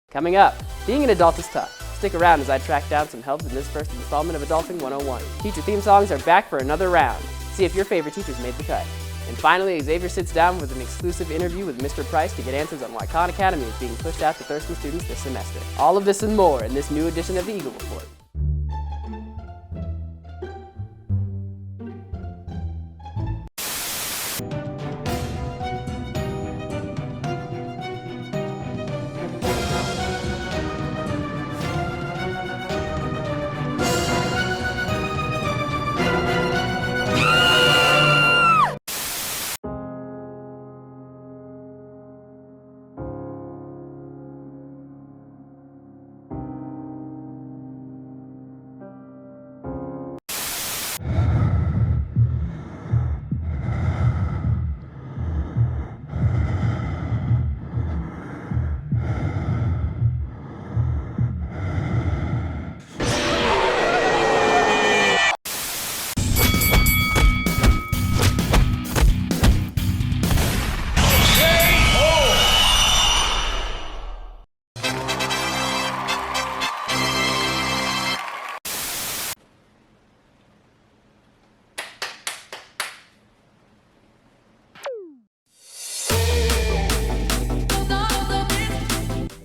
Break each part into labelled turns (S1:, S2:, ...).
S1: Coming up, being an adult is tough. Stick around as I track down some help in this first installment of Adulting 101. Teacher theme songs are back for another round. See if your favorite teachers made the cut. And finally, Xavier sits down with an exclusive interview with Mr. Price to get answers on why Khan Academy is being pushed out to Thurston students this semester. All of this and more in this new edition of the Eagle Report.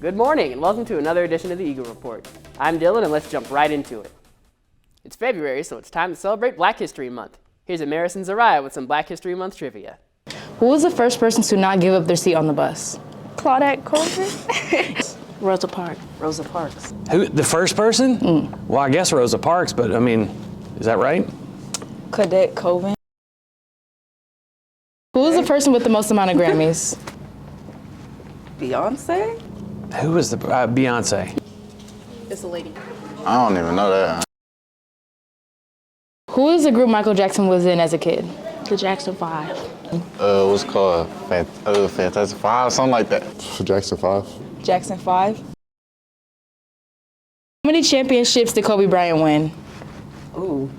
S1: Good morning and welcome to another edition of the Eagle Report. I'm Dylan and let's jump right into it. It's February, so it's time to celebrate Black History Month. Here's Amaris and Zariah with some Black History Month trivia.
S2: Who was the first person to not give up their seat on the bus?
S3: Claudette Colvin.
S2: Rosa Parks.
S3: Rosa Parks.
S4: Who, the first person? Well, I guess Rosa Parks, but I mean, is that right?
S3: Claudette Colvin.
S2: Who was the person with the most amount of Grammys?
S3: Beyonce?
S4: Who was the Beyonce?
S3: It's a lady.
S5: I don't even know that.
S2: Who is the group Michael Jackson was in as a kid?
S3: The Jackson 5.
S5: What's it called? Fantastic Five, something like that.
S6: Jackson 5.
S3: Jackson 5.
S2: How many championships did Kobe Bryant win?
S3: Ooh,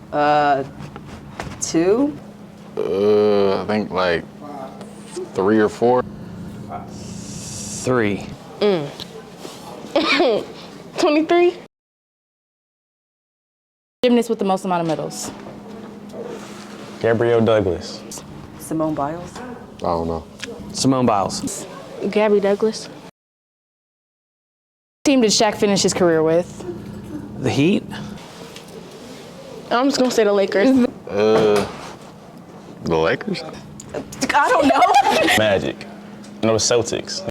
S3: 2.
S5: I think like 3 or 4.
S4: 3.
S3: 23.
S2: Gymnast with the most amount of medals.
S7: Gabrielle Douglas.
S3: Simone Biles.
S6: I don't know.
S4: Simone Biles.
S3: Gabby Douglas.
S2: What team did Shaq finish his career with?
S4: The Heat?
S3: I'm just gonna say the Lakers.
S5: The Lakers?
S3: I don't know.
S7: Magic. No, the Celtics.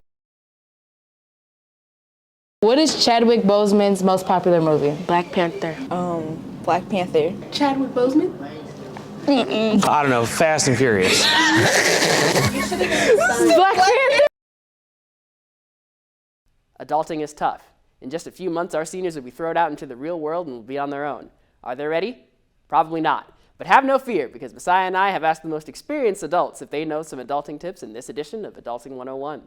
S2: What is Chadwick Boseman's most popular movie?
S3: Black Panther. Black Panther. Chadwick Boseman?
S4: I don't know, Fast and Furious.
S3: Black Panther.
S1: Adulting is tough. In just a few months, our seniors will be thrown out into the real world and will be on their own. Are they ready? Probably not. But have no fear, because Messiah and I have asked the most experienced adults if they know some adulting tips in this edition of Adulting 101.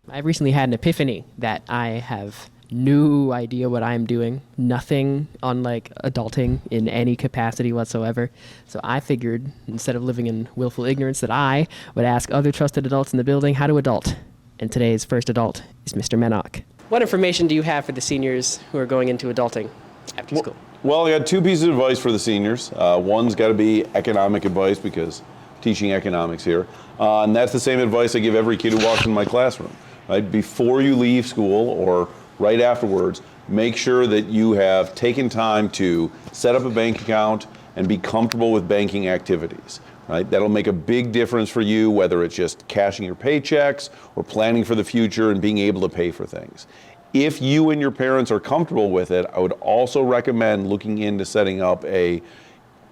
S8: I've recently had an epiphany that I have no idea what I'm doing, nothing on like adulting in any capacity whatsoever. So I figured instead of living in willful ignorance that I would ask other trusted adults in the building how to adult. And today's first adult is Mr. Menoch. What information do you have for the seniors who are going into adulting after school?
S9: Well, I got 2 pieces of advice for the seniors. One's got to be economic advice because teaching economics here. And that's the same advice I give every kid who walks in my classroom. Right? Before you leave school or right afterwards, make sure that you have taken time to set up a bank account and be comfortable with banking activities. Right? That'll make a big difference for you, whether it's just cashing your paychecks or planning for the future and being able to pay for things. If you and your parents are comfortable with it, I would also recommend looking into setting up a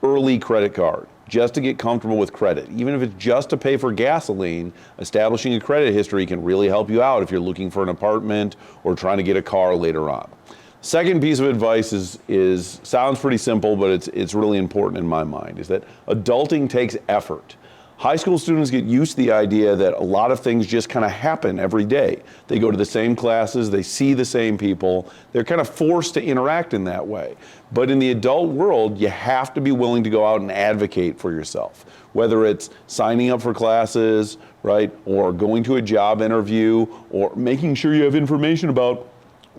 S9: early credit card just to get comfortable with credit. Even if it's just to pay for gasoline, establishing a credit history can really help you out if you're looking for an apartment or trying to get a car later on. Second piece of advice is sounds pretty simple, but it's really important in my mind, is that adulting takes effort. High school students get used to the idea that a lot of things just kind of happen every day. They go to the same classes, they see the same people, they're kind of forced to interact in that way. But in the adult world, you have to be willing to go out and advocate for yourself, whether it's signing up for classes, right, or going to a job interview, or making sure you have information about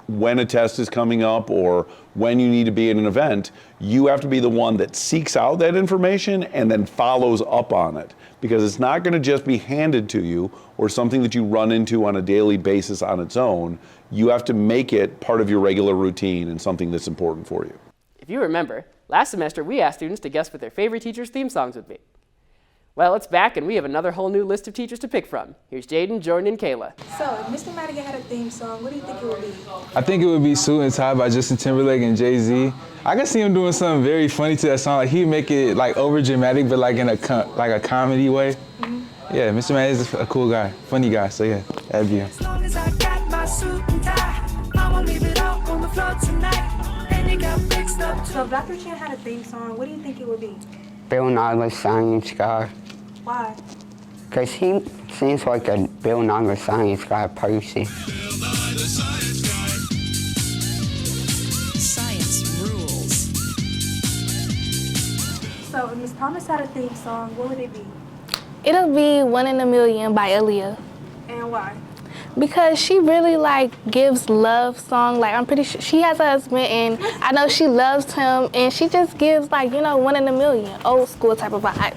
S9: when a test is coming up or when you need to be at an event, you have to be the one that seeks out that information and then follows up on it. Because it's not going to just be handed to you or something that you run into on a daily basis on its own. You have to make it part of your regular routine and something that's important for you.
S1: If you remember, last semester we asked students to guess what their favorite teacher's theme songs would be. Well, it's back and we have another whole new list of teachers to pick from. Here's Jaden, Jordan, and Kayla.
S3: So, if Mr. Madigan had a theme song, what do you think it would be?
S10: I think it would be Suit and Tie by Justin Timberlake and Jay-Z. I can see him doing something very funny to that song. Like he'd make it like over dramatic, but like in a comedy way. Mm-hmm. Yeah, Mr. Madigan is a cool guy, funny guy. So yeah, that'd be him.
S11: As long as I got my suit and tie, I won't leave it out on the floor tonight. And it got fixed up.
S3: So, if Dr. Chan had a theme song, what do you think it would be?
S12: Bill Nye Science Guy.
S3: Why?
S12: Because he seems like a Bill Nye Science Guy person.
S11: Science rules.
S3: So, if Miss Thomas had a theme song, what would it be?
S2: It'll be One in a Million by Aaliyah.
S3: And why?
S2: Because she really gives love song. Like I'm pretty sure she has a husband and I know she loves him and she just gives one in a million, old school type of vibe.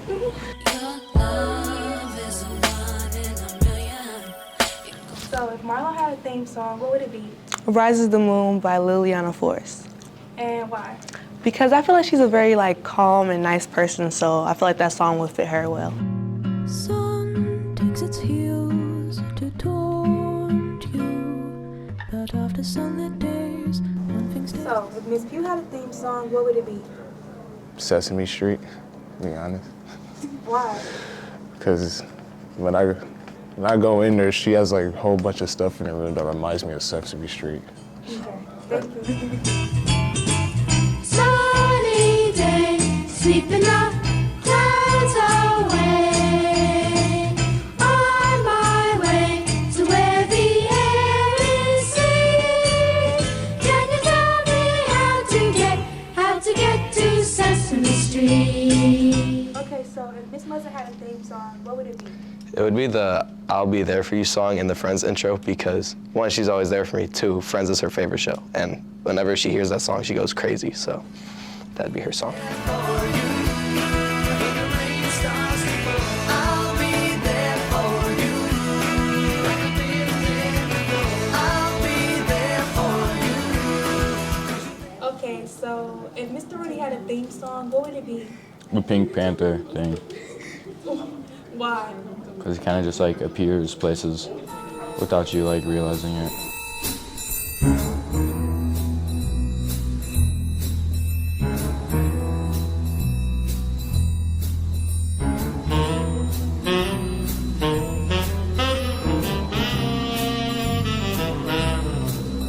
S3: So if Marlon had a theme song, what would it be?
S13: Rises the Moon by Liliana Force.
S3: And why?
S13: Because I feel like she's a very calm and nice person, so I feel like that song would fit her well.
S11: Sun takes its heels to taunt you, but after sunlit days, one thing stays.
S3: So if Miss Pugh had a theme song, what would it be?
S6: Sesame Street, to be honest.
S3: Why?
S6: Because when I go in there, she has a whole bunch of stuff in her room that reminds me of Sesame Street.
S3: Okay, thank you.
S11: Sunny day, sleeping up, clouds away. On my way to where the air is sweet. Can you tell me how to get to Sesame Street?
S3: Okay, so if Miss Muzza had a theme song, what would it be?
S14: It would be the I'll Be There For You song in the Friends intro because, one, she's always there for me. Two, Friends is her favorite show. And whenever she hears that song, she goes crazy. So that'd be her song.
S3: Okay, so if Mr. Rudy had a theme song, what would it be?
S15: The Pink Panther thing.
S3: Why?
S15: Because it kind of just appears places without you realizing it.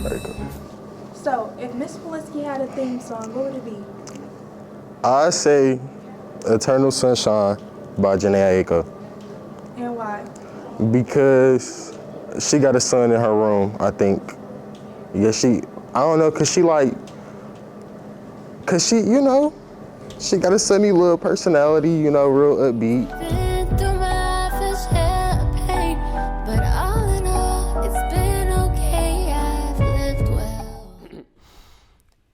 S6: Very cool.
S3: So if Miss Felicity had a theme song, what would it be?
S6: I say Eternal Sunshine by Janae Aiko.
S3: And why?
S6: Because she got a son in her room, I think. Yeah, I don't know, cause she got a sunny little personality, real upbeat.
S11: Been through my first hell of pain, but all in all, it's been okay. I've lived well.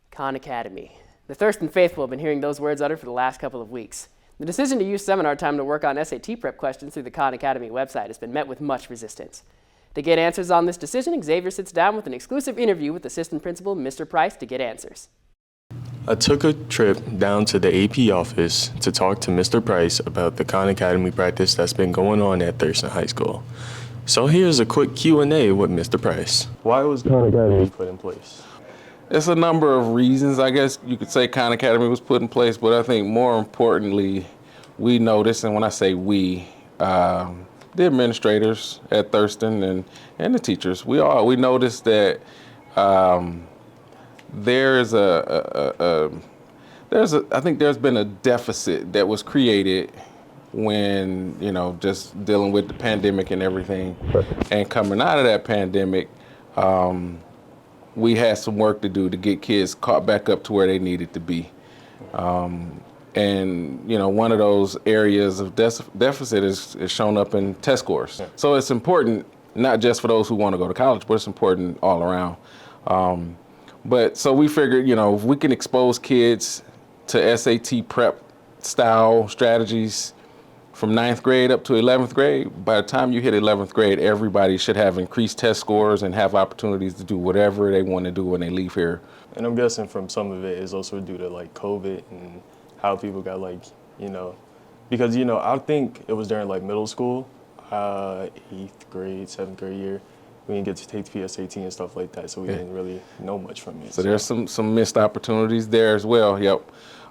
S1: Khan Academy. The Thurston faithful have been hearing those words uttered for the last couple of weeks. The decision to use seminar time to work on SAT prep questions through the Khan Academy website has been met with much resistance. To get answers on this decision, Xavier sits down with an exclusive interview with Assistant Principal Mr. Price to get answers.
S16: I took a trip down to the AP office to talk to Mr. Price about the Khan Academy practice that's been going on at Thurston High School. So here's a quick Q&A with Mr. Price. Why was Khan Academy put in place?
S17: It's a number of reasons. I guess you could say Khan Academy was put in place, but I think more importantly, we noticed, and when I say we, the administrators at Thurston and the teachers, we noticed that I think there's been a deficit that was created when, just dealing with the pandemic and everything. And coming out of that pandemic, we had some work to do to get kids caught back up to where they needed to be. And one of those areas of deficit is shown up in test scores. So it's important, not just for those who want to go to college, but it's important all around. But so we figured, you know, if we can expose kids to SAT prep style strategies from 9th grade up to 11th grade, by the time you hit 11th grade, everybody should have increased test scores and have opportunities to do whatever they want to do when they leave here.
S16: And I'm guessing from some of it is also due to like COVID and how people got like, you know, because, you know, I think it was during like middle school, 8th grade, 7th grade year, we didn't get to take the PSAT and stuff like that, so we didn't really know much from it.
S17: So there's some missed opportunities there as well, yep.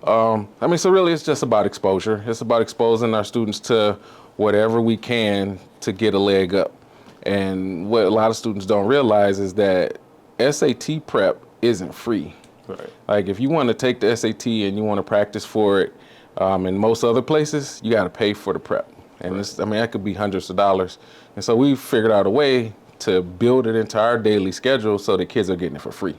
S17: I mean, so really it's just about exposure. It's about exposing our students to whatever we can to get a leg up. And what a lot of students don't realize is that SAT prep isn't free.
S16: Right.
S17: Like if you want to take the SAT and you want to practice for it, in most other places, you got to pay for the prep. And this, I mean, that could be hundreds of dollars. And so we figured out a way to build it into our daily schedule so the kids are getting it for free.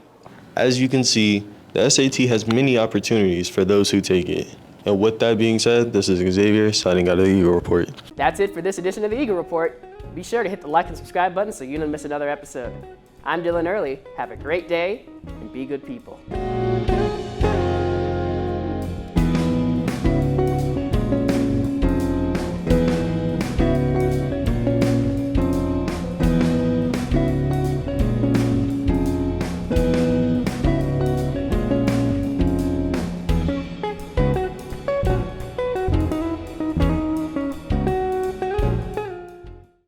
S18: As you can see, the SAT has many opportunities for those who take it. And with that being said, this is Xavier signing out of the Eagle Report.
S1: That's it for this edition of the Eagle Report. Be sure to hit the like and subscribe button so you don't miss another episode. I'm Dylan Early. Have a great day and be good people.